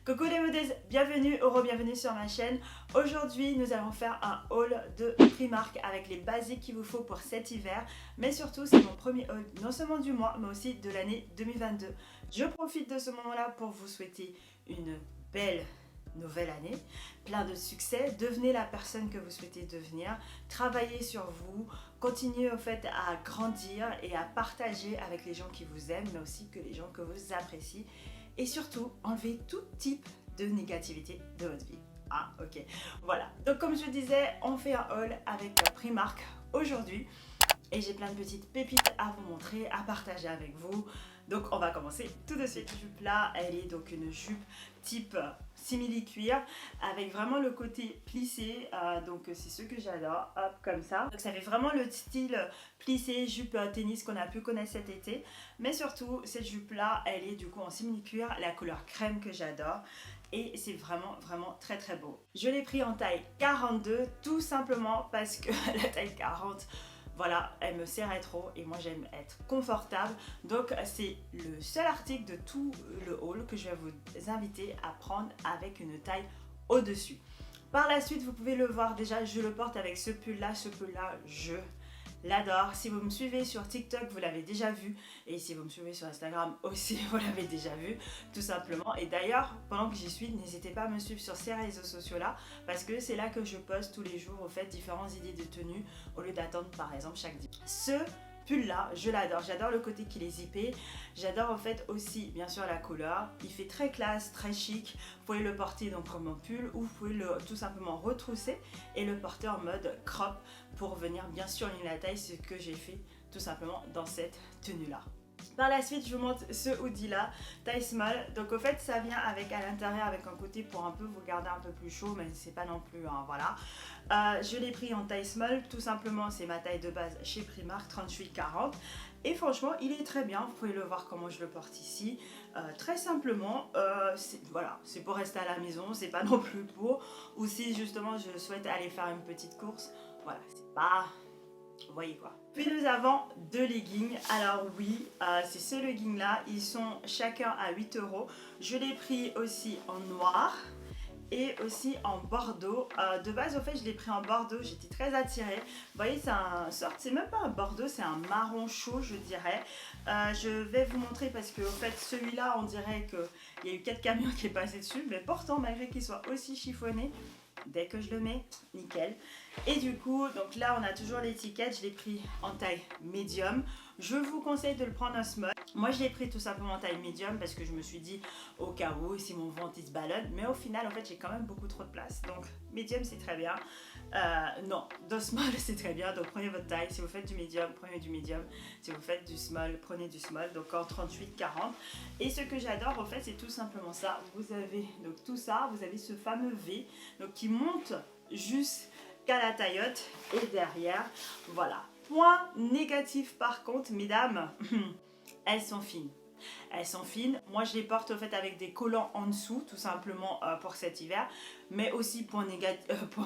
Coucou les modèles, bienvenue ou re-bienvenue sur ma chaîne. Aujourd'hui nous allons faire un haul de Primark avec les basiques qu'il vous faut pour cet hiver. Mais surtout c'est mon premier haul non seulement du mois mais aussi de l'année 2022. Je profite de ce moment là pour vous souhaiter une belle nouvelle année, plein de succès, devenez la personne que vous souhaitez devenir, travaillez sur vous, continuez au fait à grandir et à partager avec les gens qui vous aiment mais aussi que les gens que vous appréciez. Et surtout, enlevez tout type de négativité de votre vie. Ah, ok. Voilà. Donc, comme je disais, on fait un haul avec Primark aujourd'hui. Et j'ai plein de petites pépites à vous montrer, à partager avec vous. Donc, on va commencer tout de suite. Cette jupe-là, elle est donc une jupe type simili-cuir avec vraiment le côté plissé. Donc, c'est ce que j'adore. Hop, comme ça. Donc, ça fait vraiment le style plissé, jupe tennis qu'on a pu connaître cet été. Mais surtout, cette jupe-là, elle est du coup en simili-cuir, la couleur crème que j'adore. Et c'est vraiment très très beau. Je l'ai pris en taille 42, tout simplement parce que la taille 40... voilà, elle me serrait trop et moi j'aime être confortable. Donc c'est le seul article de tout le haul que je vais vous inviter à prendre avec une taille au-dessus. Par la suite, vous pouvez le voir déjà, je le porte avec ce pull-là. Ce pull-là, je l'adore. Si vous me suivez sur TikTok, vous l'avez déjà vu. Et si vous me suivez sur Instagram aussi, vous l'avez déjà vu, tout simplement. Et d'ailleurs, pendant que j'y suis, n'hésitez pas à me suivre sur ces réseaux sociaux-là, parce que c'est là que je poste tous les jours, au fait, différentes idées de tenues, au lieu d'attendre, par exemple, chaque dimanche. Ce pull-là, je l'adore. J'adore le côté qu'il est zippé. J'adore, en fait, aussi, bien sûr, la couleur. Il fait très classe, très chic. Vous pouvez le porter donc comme un pull, ou vous pouvez le tout simplement retrousser et le porter en mode crop pour venir bien surligner la taille, ce que j'ai fait tout simplement dans cette tenue là. Par la suite, je vous montre ce hoodie là, taille small. Donc au fait, ça vient avec à l'intérieur avec un côté pour un peu vous garder un peu plus chaud, mais c'est pas non plus, hein, voilà. Je l'ai pris en taille small, tout simplement, c'est ma taille de base chez Primark, 38-40. Et franchement, il est très bien. Vous pouvez le voir comment je le porte ici. Très simplement, voilà, c'est pour rester à la maison, c'est pas non plus pour. Ou si justement je souhaite aller faire une petite course, voilà, c'est pas... vous voyez quoi. Puis nous avons deux leggings. Alors oui, c'est ce legging là. Ils sont chacun à 8 €. Je l'ai pris aussi en noir et aussi en bordeaux. De base, au fait, je l'ai pris en bordeaux. J'étais très attirée. Vous voyez, c'est même pas un bordeaux, c'est un marron chaud, je dirais. Je vais vous montrer parce que, au fait, celui-là, on dirait qu'il y a eu 4 camions qui est passé dessus. Mais pourtant, malgré qu'il soit aussi chiffonné, dès que je le mets, nickel. Et du coup, donc là on a toujours l'étiquette, je l'ai pris en taille médium. Je vous conseille de le prendre en small. Moi je l'ai pris tout simplement en taille médium parce que je me suis dit au cas où si mon ventre il se ballonne. Mais au final en fait j'ai quand même beaucoup trop de place. Donc médium c'est très bien. Non, dans small c'est très bien. Donc prenez votre taille. Si vous faites du médium, prenez du médium. Si vous faites du small, prenez du small. Donc en 38-40. Et ce que j'adore en fait c'est tout simplement ça. Vous avez donc tout ça, vous avez ce fameux V donc qui monte jusqu'à la taillotte et derrière, voilà. Point négatif par contre, mesdames, elles sont fines. Elles sont fines. Moi, je les porte au fait avec des collants en dessous, tout simplement pour cet hiver. Mais aussi point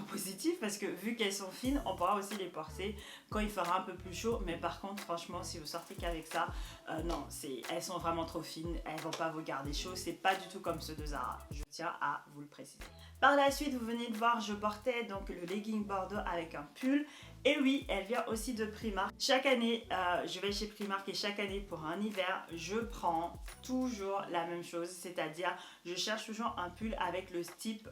positif, parce que vu qu'elles sont fines, on pourra aussi les porter quand il fera un peu plus chaud. Mais par contre, franchement, si vous sortez qu'avec ça, non, elles sont vraiment trop fines. Elles vont pas vous garder chaud. C'est pas du tout comme ceux de Zara. Je tiens à vous le préciser. Par la suite, vous venez de voir, je portais donc le legging bordeaux avec un pull. Et oui, elle vient aussi de Primark. Chaque année, je vais chez Primark et chaque année pour un hiver, je prends toujours la même chose. C'est-à-dire, je cherche toujours un pull avec le type,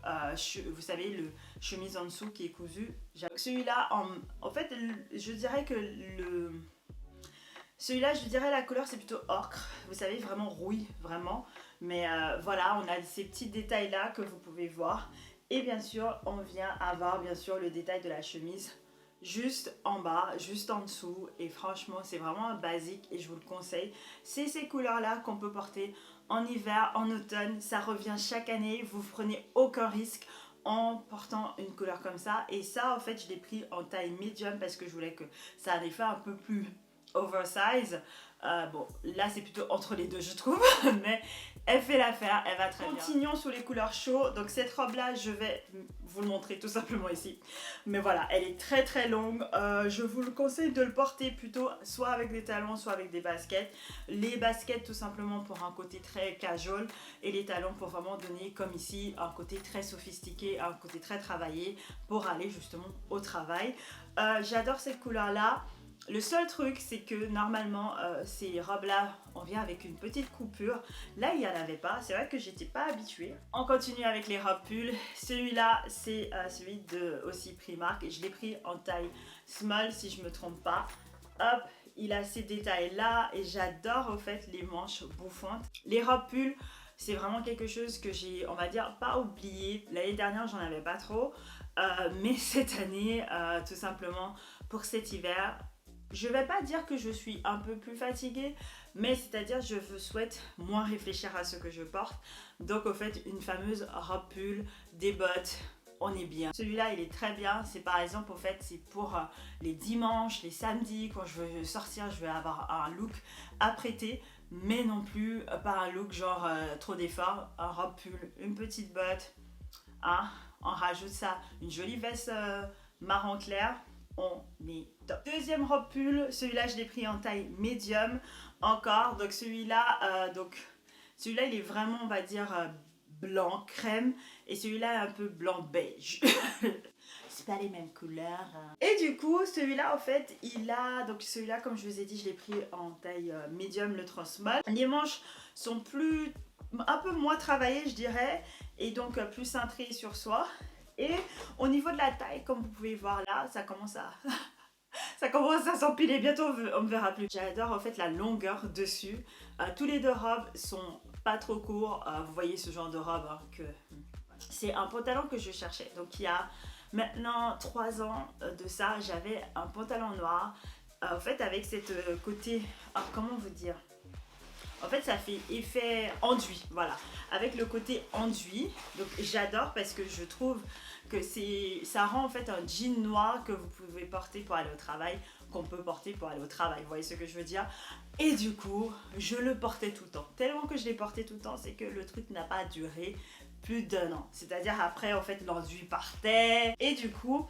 vous savez, le chemise en dessous qui est cousu. Celui-là, en fait, je dirais que celui-là, je dirais la couleur, c'est plutôt ocre. Vous savez, vraiment rouille, vraiment. Mais voilà, on a ces petits détails-là que vous pouvez voir. Et bien sûr, on vient avoir bien sûr le détail de la chemise juste en bas, juste en dessous. Et franchement, c'est vraiment un basique et je vous le conseille. C'est ces couleurs-là qu'on peut porter en hiver, en automne. Ça revient chaque année. Vous prenez aucun risque en portant une couleur comme ça. Et ça, en fait, je l'ai pris en taille médium parce que je voulais que ça ait un effet un peu plus oversize. Bon, là c'est plutôt entre les deux je trouve, mais Elle fait l'affaire, elle va très bien. Continuons sous les couleurs chaudes. Donc cette robe là, je vais vous le montrer tout simplement ici. Mais voilà, elle est très très longue. Je vous le conseille de le porter plutôt soit avec des talons, soit avec des baskets. Les baskets tout simplement pour un côté très casual et les talons pour vraiment donner comme ici un côté très sophistiqué, un côté très travaillé pour aller justement au travail. J'adore cette couleur là. Le seul truc, c'est que normalement, ces robes-là, on vient avec une petite coupure. Là, il n'y en avait pas. C'est vrai que j'étais pas habituée. On continue avec les robes pulls. Celui-là, c'est celui de aussi Primark. Et je l'ai pris en taille small, si je me trompe pas. Hop, il a ces détails-là. Et j'adore, au fait, les manches bouffantes. Les robes pulls, c'est vraiment quelque chose que j'ai, on va dire, pas oublié. L'année dernière, j'en avais pas trop. Mais cette année, tout simplement, pour cet hiver... Je vais pas dire que je suis un peu plus fatiguée, mais c'est-à-dire je souhaite moins réfléchir à ce que je porte. Donc au fait, une fameuse robe pull, des bottes, on est bien. Celui-là, il est très bien. C'est par exemple, au fait, c'est pour les dimanches, les samedis, quand je veux sortir, je veux avoir un look apprêté, mais non plus pas un look genre trop d'efforts. Un robe pull, une petite botte, hein, on rajoute ça, une jolie veste marron clair. On est top. Deuxième robe pull, celui-là je l'ai pris en taille médium encore. Donc celui-là il est vraiment, on va dire, blanc crème. Et celui-là un peu blanc beige. C'est pas les mêmes couleurs. Et du coup, celui-là, en fait, il a... Donc celui-là, comme je vous ai dit, je l'ai pris en taille médium, le transmol. Les manches sont un peu moins travaillées, je dirais. Et donc plus cintrées sur soi. Et au niveau de la taille, comme vous pouvez voir là, ça commence à s'empiler. Bientôt, on me verra plus. J'adore en fait la longueur dessus. Tous les deux robes sont pas trop courts. Vous voyez ce genre de robe hein, que c'est un pantalon que je cherchais. Donc il y a maintenant 3 ans de ça, j'avais un pantalon noir. En fait, avec cette côté... Alors, comment vous dire ? En fait, ça fait effet enduit, voilà. Avec le côté enduit. Donc, j'adore parce que je trouve que ça rend en fait un jean noir que vous pouvez porter pour aller au travail, qu'on peut porter pour aller au travail. Vous voyez ce que je veux dire? Et du coup, je le portais tout le temps. Tellement que je l'ai porté tout le temps, c'est que le truc n'a pas duré plus d'1 an. C'est-à-dire après, en fait, l'enduit partait. Et du coup,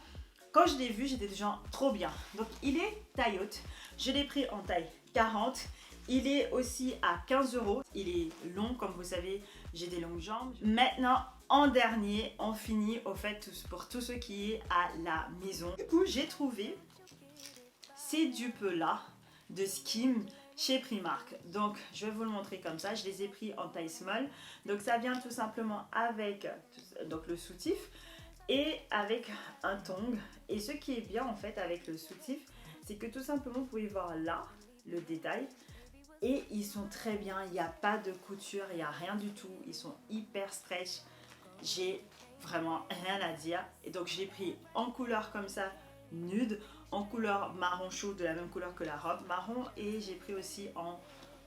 quand je l'ai vu, j'étais déjà trop bien. Donc, il est taille haute. Je l'ai pris en taille 40. Il est aussi à 15 €. Il est long, comme vous savez, j'ai des longues jambes. Maintenant, en dernier, on finit au fait pour tout ce qui est à la maison. Du coup, j'ai trouvé ces dupes-là de Skim chez Primark. Donc, je vais vous le montrer comme ça. Je les ai pris en taille small. Donc, ça vient tout simplement avec donc, le soutif et avec un tong. Et ce qui est bien en fait avec le soutif, c'est que tout simplement, vous pouvez voir là le détail. Et ils sont très bien, il n'y a pas de couture, il n'y a rien du tout. Ils sont hyper stretch. J'ai vraiment rien à dire. Et donc j'ai pris en couleur comme ça, nude, en couleur marron chaud, de la même couleur que la robe marron. Et j'ai pris aussi en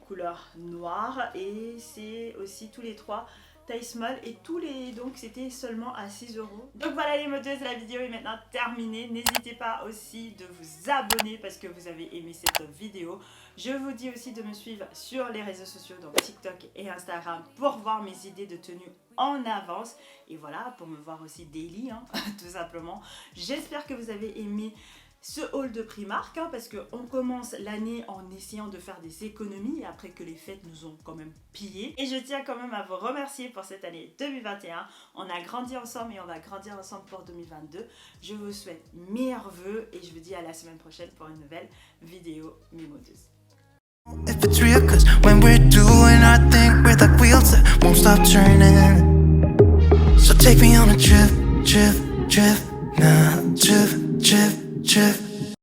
couleur noire. Et c'est aussi tous les trois taille small et donc c'était seulement à 6 €. Donc voilà les modeuses, la vidéo est maintenant terminée. N'hésitez pas aussi de vous abonner parce que vous avez aimé cette vidéo. Je vous dis aussi de me suivre sur les réseaux sociaux, donc TikTok et Instagram, pour voir mes idées de tenue en avance. Et voilà, pour me voir aussi daily, hein, tout simplement. J'espère que vous avez aimé ce haul de Primark, hein, parce qu'on commence l'année en essayant de faire des économies après que les fêtes nous ont quand même pillé. Et je tiens quand même à vous remercier pour cette année 2021. On a grandi ensemble et on va grandir ensemble pour 2022. Je vous souhaite meilleurs vœux et je vous dis à la semaine prochaine pour une nouvelle vidéo Mimodeuses. If it's real, cause when we're doing our thing, we're like wheels that won't stop turning. So take me on a trip, trip, trip, nah, trip, trip, trip.